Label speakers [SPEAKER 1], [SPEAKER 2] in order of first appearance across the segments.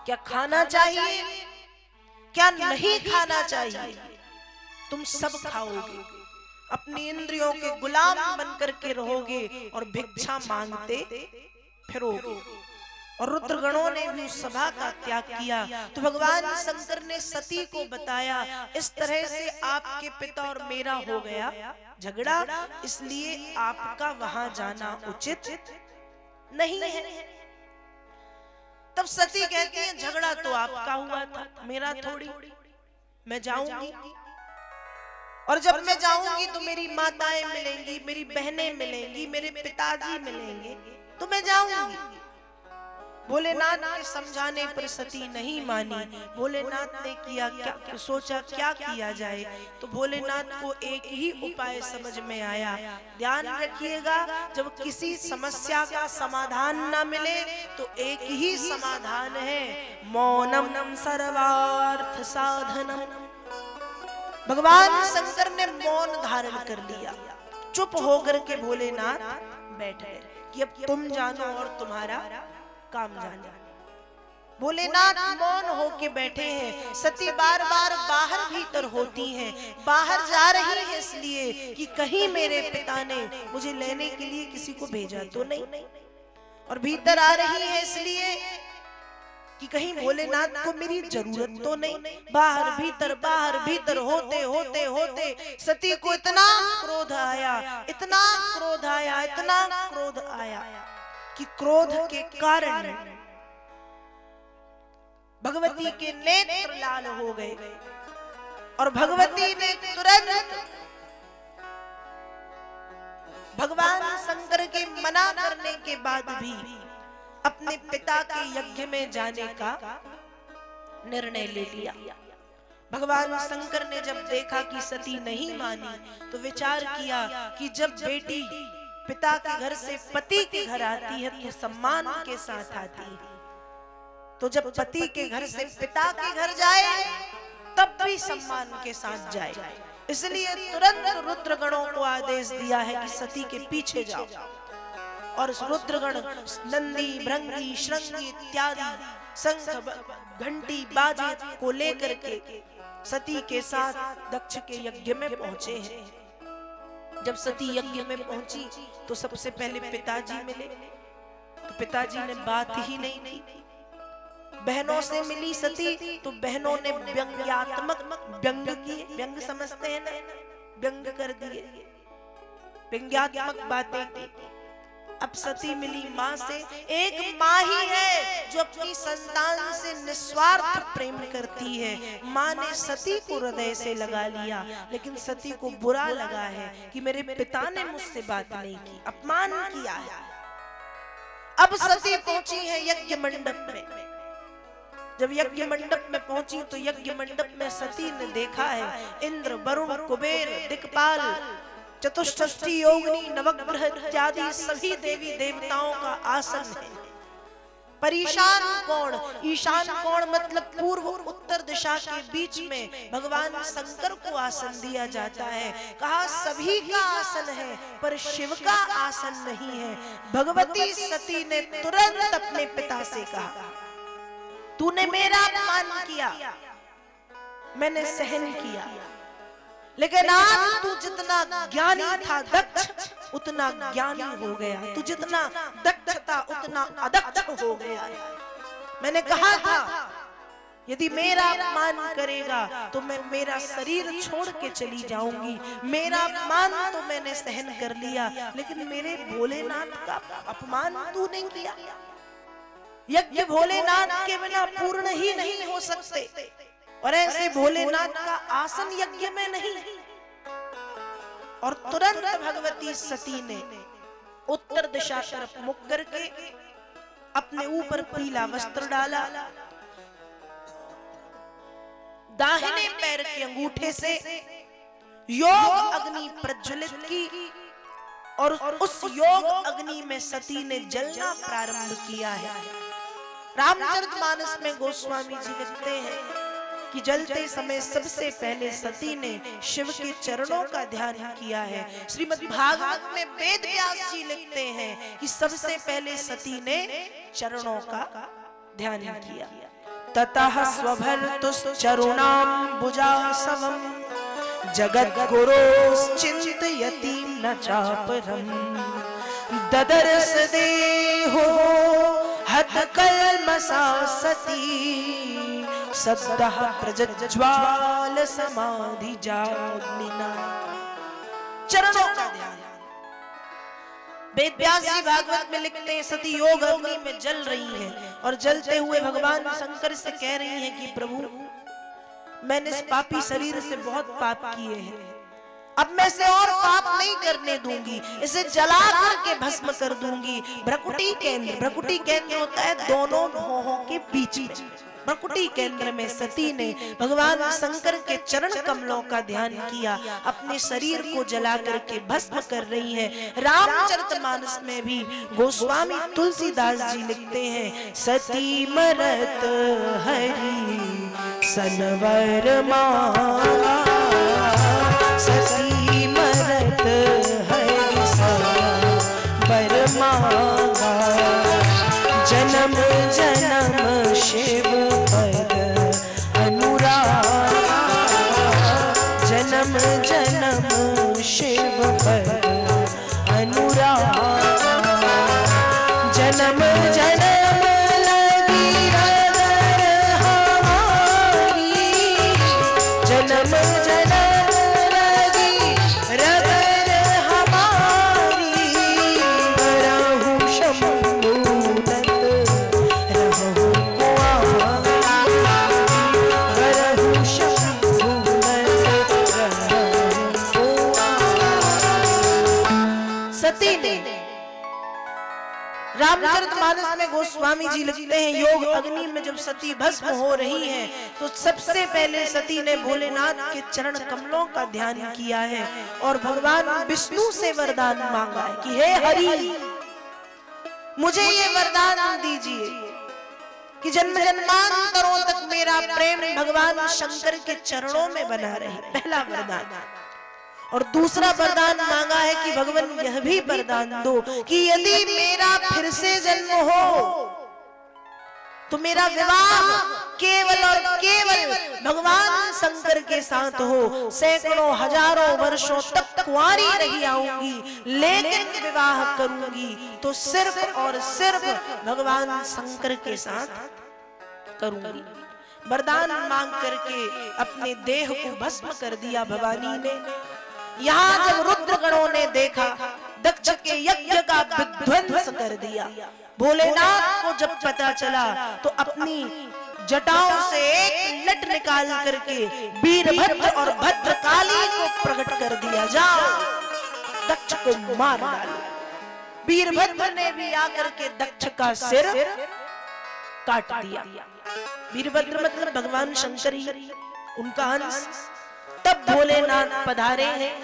[SPEAKER 1] क्या खाना चाहिए, क्या नहीं खाना चाहिए, तुम सब खाओगे, अपनी इंद्रियों के गुलाम बनकर के रहोगे और भिक्षा मांगते फिरोगे। और रुद्रगणों ने भी उस सभा का त्याग किया। तो भगवान शंकर ने सती को बताया, इस तरह से आपके पिता और मेरा हो गया झगड़ा, इसलिए आपका वहां जाना उचित नहीं है। तब सती कहती है, झगड़ा तो आपका हुआ था, मेरा थोड़ी, मैं जाऊंगी, और जब मैं जाऊंगी तो मेरी माताएं मिलेंगी, मेरी बहनें मिलेंगी, मेरे पिताजी मिलेंगे, तो मैं जाऊंगी। भोलेनाथ के समझाने पर सती नहीं मानी। भोलेनाथ ने किया क्या, सोचा क्या किया जाए। तो भोलेनाथ को एक ही उपाय समझ में आया। ध्यान रखिएगा, जब किसी समस्या का समाधान न मिले तो एक ही समाधान है, मौनम सर्वार्थ साधनम। भगवान शंकर ने मौन धारण कर लिया, चुप होकर के भोलेनाथ बैठ गए कि अब तुम जानो और तुम्हारा काम जाने। भोलेनाथ मौन होके बैठे हैं। सती बार बार बाहर भीतर होती हैं, बाहर जा रही है इसलिए कि कहीं मेरे पिता ने मुझे लेने के लिए किसी को भेजा तो नहीं, और भीतर आ रही है इसलिए कि कहीं भोलेनाथ को मेरी जरूरत तो नहीं। बाहर भीतर होते होते होते सती को इतना क्रोध आया, इतना क्रोध आया, इतना क्रोध आया कि क्रोध के कारण भगवती के नेत्र लाल हो गए, और भगवती ने तुरंत भगवान शंकर के मना करने के बाद भी अपने पिता के यज्ञ में जाने का निर्णय ले लिया। भगवान शंकर ने जब देखा कि सती नहीं मानी तो विचार किया कि जब बेटी पिता के घर से पति के घर आती है तो सम्मान के साथ आती है, तो जब पति के घर से पिता के घर जाए तब भी सम्मान के साथ जाए। इसलिए तुरंत रुद्रगणों को आदेश दिया है कि सती के पीछे जाओ, और रुद्रगण नंदी भृंगी श्रृंगी इत्यादि शंख घंटी बाजे को लेकर के सती के साथ दक्ष के यज्ञ में पहुंचे हैं। जब सती यज्ञ में पहुंची तो सबसे पहले पिताजी मिले, तो पिताजी ने बात ही नहीं की। बहनों से मिली सती तो बहनों ने व्यंग्यात्मक व्यंग किए, व्यंग समझते हैं ना, व्यंग कर दिए, व्यंग्यात्मक बातें की। अब सती मिली माँ से। एक माँ ही है जो अपनी संतान से निस्वार्थ प्रेम करती है। माँ ने सती को हृदय से लगा लिया, लेकिन सती को बुरा लगा है कि मेरे पिता ने मुझसे बात नहीं की, अपमान किया है। अब सती पहुंची है यज्ञ मंडप में। जब यज्ञ मंडप में पहुंची तो यज्ञ मंडप में सती ने देखा है इंद्र, वरुण, कुबेर, दिक्पाल, चतुष्षष्ठी योगिनी, नवग्रह इत्यादि सभी देवी देवताओं का आसन है। परीशान कोण, ईशान कोण मतलब पूर्व उत्तर दिशा के बीच में भगवान शंकर को आसन दिया जाता है। कहा सभी का आसन है पर शिव का आसन नहीं है। भगवती सती ने तुरंत अपने पिता से कहा, तूने मेरा अपमान किया, मैंने सहन किया, लेकिन आज तू जितना ज्ञानी था दक्ष उतना ज्ञानी हो गया, तू जितना दक्ष था उतना अदक्ष हो गया है। मैंने कहा था यदि मेरा अपमान करेगा तो मैं मेरा शरीर छोड़ के चली जाऊंगी। मेरा अपमान तो मैंने सहन कर लिया, लेकिन मेरे भोलेनाथ का अपमान तूने किया। यज्ञ भोलेनाथ के बिना पूर्ण ही नहीं हो सकते, और ऐसे भोलेनाथ का आसन यज्ञ में नहीं। और तुरंत भगवती सती ने उत्तर दिशा तरफ मुख करके अपने ऊपर पीला वस्त्र डाला, दाहिने पैर के अंगूठे से योग अग्नि प्रज्वलित की, और उस योग अग्नि में सती ने जलना प्रारंभ किया है। रामचरितमानस में गोस्वामी जी लिखते हैं कि जलते समय सबसे पहले सती ने शिव के चरणों का ध्यान किया है। श्रीमद् भागवत में वेद व्यास जी लिखते हैं कि सबसे पहले सती ने चरणों का ध्यान किया। ततः स्वभर्तुश्चरुणाम्बुजासवम् जगद्गुरोश्चिन्तयति न चापरम् ददर्श देहो हतकल्मषा सती सद्यः प्रज्ज्वाल समाधिजाग्निना। चरणों का ध्यान। वेद व्यास जी भागवत में लिखते हैं सती योग अग्नि में जल रही है और जलते हुए भगवान शंकर से कह रही हैं कि प्रभु मैंने इस पापी शरीर से बहुत पाप किए हैं, अब मैं इसे और पाप नहीं करने दूंगी, इसे जला करके भस्म कर दूंगी। भ्रकुटी केंद्र होता है दोनों भौहों के बीच में। भ्रकुटी केंद्र में सती ने भगवान शंकर के चरण कमलों का ध्यान किया, अपने शरीर को जला करके भस्म कर रही है। रामचरितमानस में भी गोस्वामी तुलसीदास जी लिखते हैं सती मरत हरि सनवर माला, सती मरत हरि सनवर माला, जन्म जन्म शिव पद अनुरागा, जन्म जन्म शिव पद अनुरागा, जन्म जन्म लगी रगर हमारी, जन्म जन्म लगी रगर हमारी, रहु शंभुनत रहु सती ने रामचरितमानस में गोस्वामी जी लिखते हैं योग अग्नि में जब सती भस्म हो रही है तो सबसे पहले सती ने भोलेनाथ के चरण कमलों का ध्यान किया है और भगवान विष्णु से वरदान मांगा है कि हे हरि मुझे ये वरदान दीजिए कि जन्म जन्मांतरों तक मेरा प्रेम भगवान शंकर के चरणों में बना रहे। पहला वरदान। और दूसरा वरदान मांगा है कि भगवान यह भी वरदान दो कि यदि मेरा फिर से जन्म हो तो मेरा विवाह केवल और केवल भगवान शंकर के साथ हो। सैकड़ों हजारों वर्षों तक कुंवारी रही आऊंगी लेकिन विवाह करूंगी तो सिर्फ और सिर्फ भगवान शंकर के साथ करूंगी। वरदान मांग करके अपने देह को भस्म कर दिया भवानी ने। यहाँ जब रुद्रगणों ने देखा दक्ष के यज्ञ का विध्वंस कर दिया, भोलेनाथ को जब पता चला तो अपनी जटाओं से एक लट निकाल करके वीरभद्र और भद्रकाली को प्रकट कर दिया, जाओ दक्ष को मार डालो। वीरभद्र ने भी आकर के दक्ष का सिर काट दिया। वीरभद्र मतलब भगवान शंकर ही, उनका अंश। तब भोलेनाथ पधारे हैं।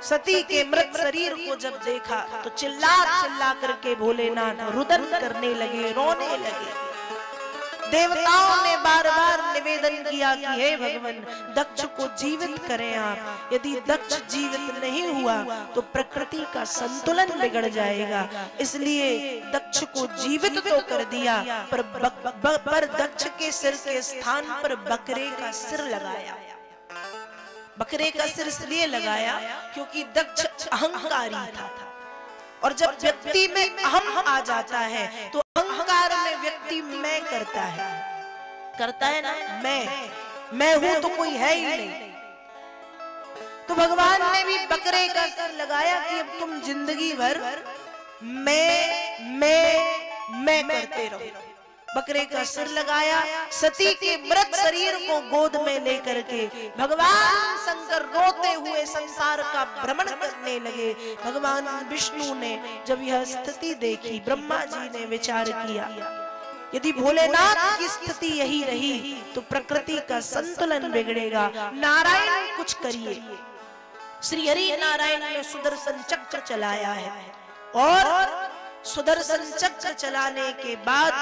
[SPEAKER 1] सती के मृत शरीर को जब देखा तो चिल्ला चिल्ला करके भोलेनाथ रुदन करने लगे, रोने लगे। देवताओं ने बार बार निवेदन किया कि हे भगवान दक्ष को जीवित करें आप, यदि दक्ष जीवित नहीं हुआ तो प्रकृति का संतुलन बिगड़ जाएगा, इसलिए दक्ष को जीवित तो कर दिया पर दक्ष के सिर के स्थान पर बकरे का सिर लगाया। बकरे का सिर इसलिए लगाया क्योंकि दक्ष अहंकारी था और जब व्यक्ति में अहम आ जाता है तो अहंकार में व्यक्ति मैं करता है ना, मैं हूं तो कोई है ही नहीं। तो भगवान ने भी बकरे का सिर लगाया कि अब तुम जिंदगी भर मैं करते रहो। बकरे का सिर लगाया। सती के मृत शरीर को गोद में लेकर के भगवान शंकर रोते हुए संसार का भ्रमण करने लगे। भगवान विष्णु ने जब यह स्थिति देखी, ब्रह्मा जी ने विचार किया यदि भोलेनाथ की स्थिति यही रही तो प्रकृति का संतुलन बिगड़ेगा, नारायण कुछ करिए। श्री हरि नारायण ने सुदर्शन चक्र चलाया है और सुदर्शन चक्र चलाने के बाद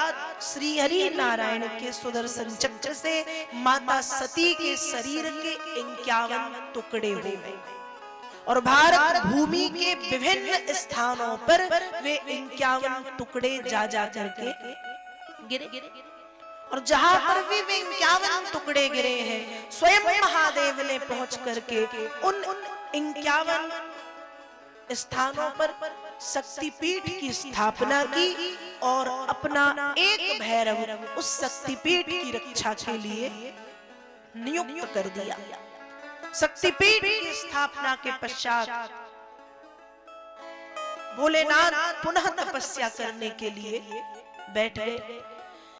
[SPEAKER 1] श्री हरि नारायण के सुदर्शन चक्र से माता सती के शरीर के 51 टुकड़े हो गए और भारत भूमि के विभिन्न स्थानों पर वे 51 टुकड़े जा करके गिरे। और जहां पर भी 51 टुकड़े गिरे हैं, स्वयं महादेव ने पहुंच करके उन 51 स्थानों पर शक्तिपीठ की स्थापना की और अपना एक भैरव उस शक्तिपीठ की रक्षा के लिए नियुक्त कर दिया। शक्तिपीठ की स्थापना के पश्चात भोलेनाथ पुनः तपस्या करने के लिए बैठ गए।